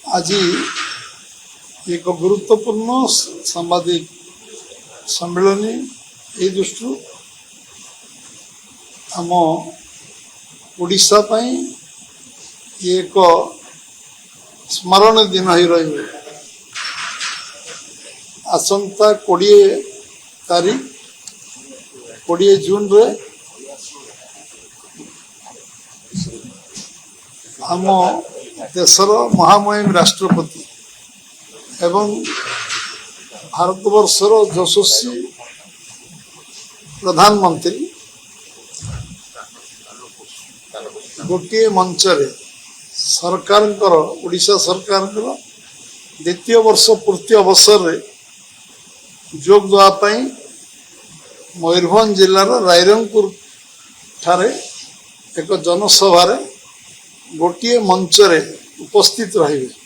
आज एक गुरुत्वपूर्ण सांबादिक सम्मेलनी ये दृष्टि आम ओडिशा पई ये एक स्मरण दिन ही रही आसंता 20 तारीख 20 जून रे आम देशर महामहिम राष्ट्रपति एवं भारतवर्षर यशस्वी प्रधानमंत्री गोटे मंच सरकार ओडिशा सरकार द्वितीय वर्ष पूर्ति अवसर रे जोग देवाई मयूरभंज जिलार रायरंगपुर ठारे एक जनसभा गोटे मंच रे उपस्थित रहिबे।